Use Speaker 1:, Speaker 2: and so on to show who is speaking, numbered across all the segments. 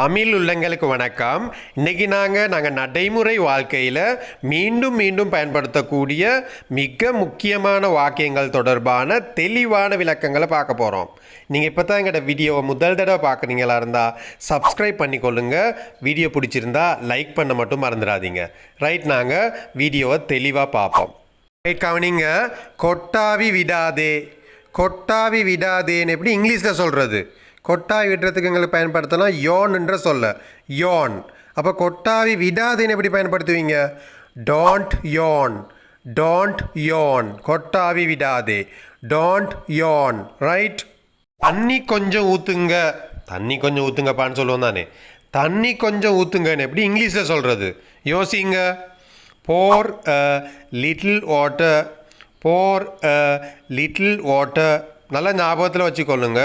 Speaker 1: தமிழ் உள்ளங்களுக்கு வணக்கம். இன்றைக்கி நாங்கள் நடைமுறை வாழ்க்கையில் மீண்டும் மீண்டும் பயன்படுத்தக்கூடிய மிக முக்கியமான வாக்கியங்கள் தொடர்பான தெளிவான விளக்கங்களை பார்க்க போகிறோம். நீங்கள் இப்போ தான் எங்களோட வீடியோவை முதல் தடவை பார்க்குறீங்களா இருந்தால் சப்ஸ்கிரைப் பண்ணிக்கொள்ளுங்க. வீடியோ பிடிச்சிருந்தா லைக் பண்ண மட்டும் மறந்துடாதீங்க. ரைட், நாங்கள் வீடியோவை தெளிவாக பார்ப்போம். ரைட், கவனிங்க. கொட்டாவி விடாதே. கொட்டாவி விடாதேன்னு எப்படி இங்கிலீஷில் சொல்கிறது? கொட்டாவி விடுறதுக்கு எங்களுக்கு பயன்படுத்தலாம் யோன் என்ற சொல்ல, யோன். அப்போ கொட்டாவி விடாதேன்னு எப்படி பயன்படுத்துவீங்க? Don't யோன், don't யோன். கொட்டாவி விடாதே, டோன்ட் யோன். ரைட். தண்ணி கொஞ்சம் ஊற்றுங்க. தண்ணி கொஞ்சம் ஊற்றுங்கப்பான்னு சொல்லுவோம் தானே. தண்ணி கொஞ்சம் ஊற்றுங்கன்னு எப்படி இங்கிலீஷில் சொல்கிறது? யோசிங்க. Pour a little water, pour a little water. நல்லா ஞாபகத்தில் வச்சுக்கொள்ளுங்க.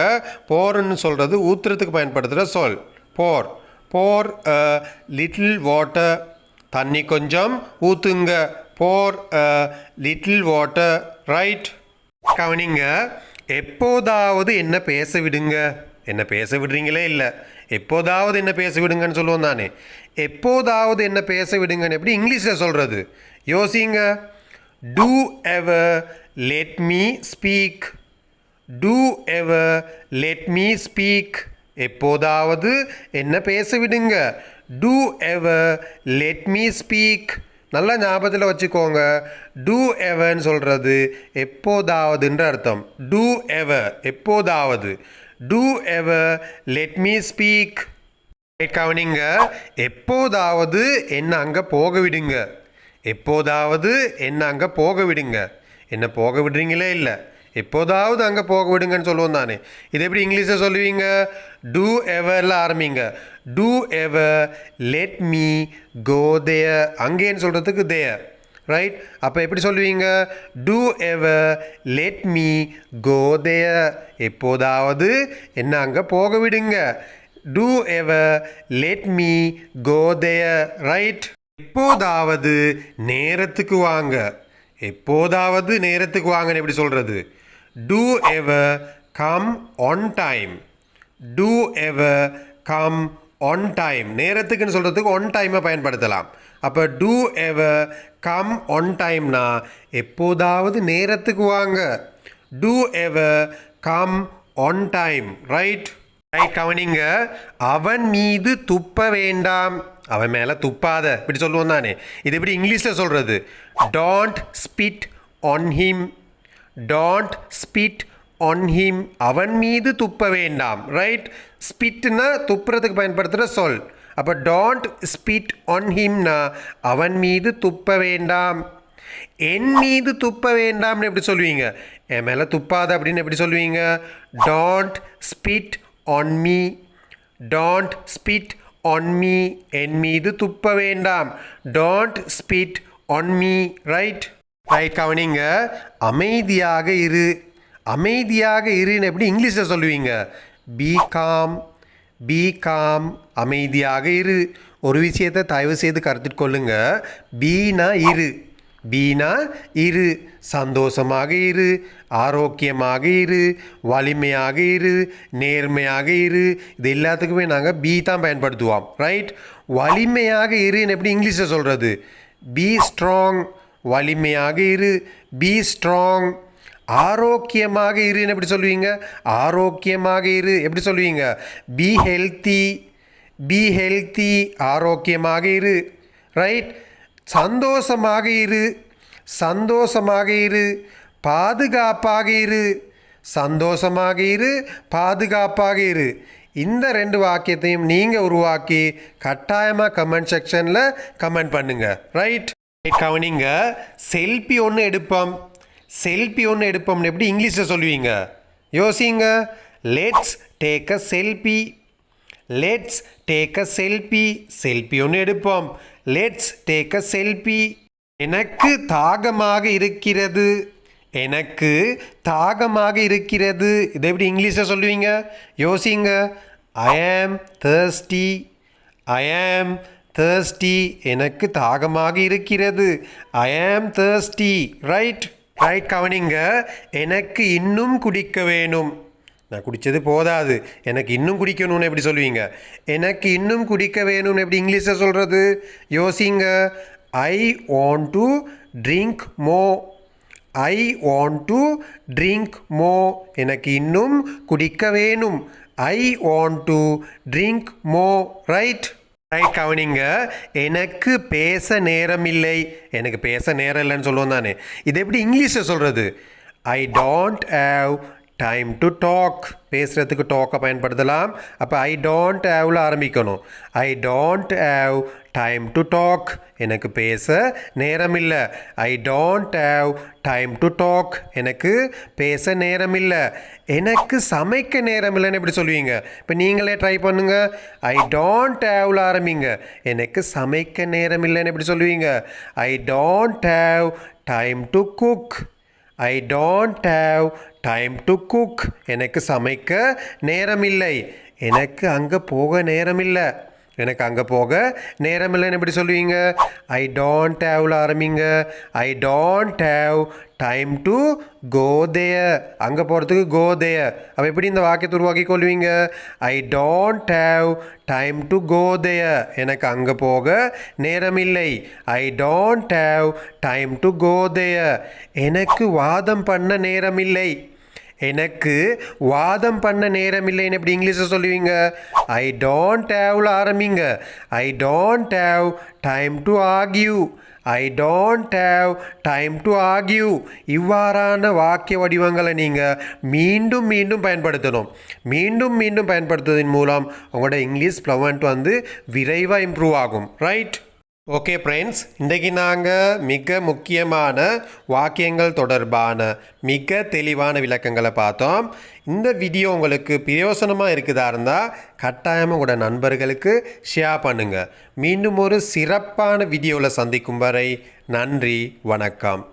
Speaker 1: போர்ன்னு சொல்கிறது ஊற்றுறதுக்கு பயன்படுத்துகிற சொல். Pour, pour a little water. தண்ணி கொஞ்சம் ஊற்றுங்க. Pour a little water. Right. கவனிங்க. எப்போதாவது என்ன பேச விடுங்க. என்ன பேச விடுறீங்களே இல்லை, எப்போதாவது என்ன பேச விடுங்கன்னு சொல்லுவோம் தானே. எப்போதாவது என்ன பேச விடுங்கன்னு எப்படி இங்கிலீஷில் சொல்கிறது? யோசிங்க. Do ever let me speak. Do ever let me speak. எப்போதாவது என்ன பேச விடுங்க. Do ever let me speak. நல்லா ஞாபகத்தில் வச்சுக்கோங்க. Do everன்னு சொல்கிறது எப்போதாவதுன்ற அர்த்தம். Do ever எப்போதாவது. Do ever let me speak. கவனிங்க. எப்போதாவது என்ன அங்கே போக விடுங்க. எப்போதாவது என்ன அங்கே போக விடுங்க. என்ன போக விடுறீங்களே இல்லை, எப்போதாவது அங்கே போக விடுங்கன்னு சொல்லுவோம் தானே. இது எப்படி இங்கிலீஷில் சொல்லுவீங்க? டூ எவரில் ஆரம்பிங்க. டூ எவர் லெட் மீ கோ தேர். அங்கேன்னு சொல்கிறதுக்கு தேர். ரைட். அப்போ எப்படி சொல்லுவீங்க? டூ எவர் லெட் மீ கோ தேர். எப்போதாவது என்ன அங்கே போக விடுங்க. டூ எவர் லெட் மீ கோ தேர். ரைட். எப்போதாவது நேரத்துக்கு வாங்க. எப்போதாவது நேரத்துக்கு வாங்கன்னு எப்படி சொல்கிறது? Do ever come on time. Do ever come on time. நேரத்துக்குன்னு சொல்கிறதுக்கு on time பயன்படுத்தலாம். அப்போ do ever come on timeனா எப்போதாவது நேரத்துக்கு வாங்க. Do ever come on time. Right. Right. கவனிங்க. அவன் மீது துப்ப வேண்டாம். அவன் மேலே துப்பாத இப்படி சொல்லுவோம் தானே. இது எப்படி இங்கிலீஷில் சொல்கிறது? Don't spit on him. Don't spit on him. அவன் மீது துப்ப வேண்டாம். ரைட். ஸ்பிட்னா துப்புறதுக்கு பயன்படுத்துகிற சொல். அப்போ டோன்ட் ஸ்பிட் ஆன் ஹிம்னா அவன் மீது துப்ப வேண்டாம். என் மீது துப்ப வேண்டாம்னு எப்படி சொல்லுவீங்க? என் மேலே துப்பாத அப்படின்னு எப்படி சொல்லுவீங்க? Don't spit on me. Don't spit on me. என் மீது துப்ப வேண்டாம். Don't spit on me. Right. Right. கவனிங்க. அமைதியாக இரு. அமைதியாக இருன்னு எப்படி இங்கிலீஷில் சொல்லுவீங்க? Be calm, be calm. அமைதியாக இரு. ஒரு விஷயத்தை தயவு செய்து கருத்தில் கொள்ளுங்க. பீனா இரு, பீனா இரு. சந்தோஷமாக இரு, ஆரோக்கியமாக இரு, வலிமையாக இரு, நேர்மையாக இரு. இது எல்லாத்துக்குமே நாங்கள் பி தான் பயன்படுத்துவோம். ரைட். வலிமையாக இருன்னு எப்படி இங்கிலீஷில் சொல்கிறது? Be strong. வலிமையாக இரு, பி ஸ்ட்ராங். ஆரோக்கியமாக இருன்னு எப்படி சொல்லுவீங்க? ஆரோக்கியமாக இரு எப்படி சொல்லுவீங்க? Be healthy, be healthy. ஆரோக்கியமாக இரு. ரைட். சந்தோஷமாக இரு, சந்தோஷமாக இரு. பாதுகாப்பாக இரு. சந்தோஷமாக இரு, பாதுகாப்பாக இரு. இந்த ரெண்டு வாக்கியத்தையும் நீங்கள் உருவாக்கி கட்டாயமாக கமெண்ட் செக்ஷனில் கமெண்ட் பண்ணுங்கள். ரைட். கவனிங்க. செல்ஃபி ஒன்று எடுப்போம். செல்ஃபி ஒன்று எடுப்போம்னு எப்படி இங்கிலீஷில் சொல்லுவீங்க? யோசிங்க. Let's take a selfie. Let's take a selfie. Selfie ஒன்று எடுப்போம். Let's take a selfie. எனக்கு தாகமாக இருக்கிறது. எனக்கு தாகமாக இருக்கிறது. இதை எப்படி இங்கிலீஷில் சொல்லுவீங்க? யோசிங்க. ஐ ஆம் thirsty. ஐ ஆம் thirsty. எனக்கு தாகமாக இருக்கிறது. ஐ ஆம் thirsty. ரைட். ரைட். கவனிங்க. எனக்கு இன்னும் குடிக்க வேணும். நான் குடித்தது போதாது, எனக்கு இன்னும் குடிக்கணும்னு எப்படி சொல்லுவீங்க? எனக்கு இன்னும் குடிக்க வேணும்னு எப்படி இங்கிலீஷில் சொல்கிறது? யோசிங்க. ஐ வாண்ட் டு ட்ரிங்க் மோ. ஐ வாண்ட் டு ட்ரிங்க் மோ. எனக்கு இன்னும் குடிக்க வேணும். ஐ வாண்ட் டு ட்ரிங்க் மோ. ரைட் கவனிங்க. எனக்கு பேச நேரம் இல்லை. எனக்கு பேச நேரம் இல்லைன்னு சொல்லுவோம் தானே. இது எப்படி இங்கிலீஷில் சொல்கிறது? I don't have time to talk. பேசுகிறதுக்கு டாக்கை பயன்படுத்தலாம். அப்போ ஐ டோன்ட் ஹேவ்ல ஆரம்பிக்கணும். I don't have time to talk. எனக்கு பேச நேரம் இல்லை. I don't have time to talk. எனக்கு பேச நேரம் இல்லை. எனக்கு சமைக்க நேரம் இல்லைன்னு எப்படி சொல்லுவீங்க? இப்போ நீங்களே ட்ரை பண்ணுங்க. ஐ டோன்ட் ஹேவ்ல ஆரம்பிங்க. எனக்கு சமைக்க நேரம் இல்லைன்னு எப்படி சொல்லுவீங்க? ஐ don't have time to cook. I don't have time to cook. எனக்கு சமைக்க நேரமில்லை. எனக்கு அங்கே போக நேரமில்லை. எனக்கு அங்கே போக நேரமில்லைன்னு எப்படி சொல்லுவீங்க? ஐ டோன்ட் ஹேவ்ல ஆரம்பிங்க. I don't have time to go there. அங்கே போகிறதுக்கு கோ தேர். அப்போ எப்படி இந்த வாக்கியத்தை உருவாக்கி கொள்வீங்க? I don't have time to go there. எனக்கு அங்கே போக நேரமில்லை. I don't have time to go there. எனக்கு வாதம் பண்ண நேரமில்லை. எனக்கு வாதம் பண்ண நேரம் இல்லைன்னு எப்படி இங்கிலீஷில் சொல்லுவீங்க? ஐ டோன்ட் ஹேவ்ல ஆரம்பிங்க. I don't have time to argue. I don't have time to argue. இவ்வாறான வாக்கிய வடிவங்களை நீங்கள் மீண்டும் மீண்டும் பயன்படுத்தணும். மீண்டும் மீண்டும் பயன்படுத்துவதன் மூலம் உங்களோட இங்கிலீஷ் ஃப்ளூவன்ட் விரைவாக இம்ப்ரூவ் ஆகும். ரைட்? ஓகே ஃப்ரெண்ட்ஸ், இன்றைக்கி நாங்கள் மிக முக்கியமான வாக்கியங்கள் தொடர்பான மிக தெளிவான விளக்கங்களை பார்த்தோம். இந்த வீடியோ உங்களுக்கு பிரயோசனமாக இருக்குதா இருந்தால் கட்டாயமாக உங்களோட நண்பர்களுக்கு ஷேர் பண்ணுங்கள். மீண்டும் ஒரு சிறப்பான வீடியோவில் சந்திக்கும் வரை நன்றி, வணக்கம்.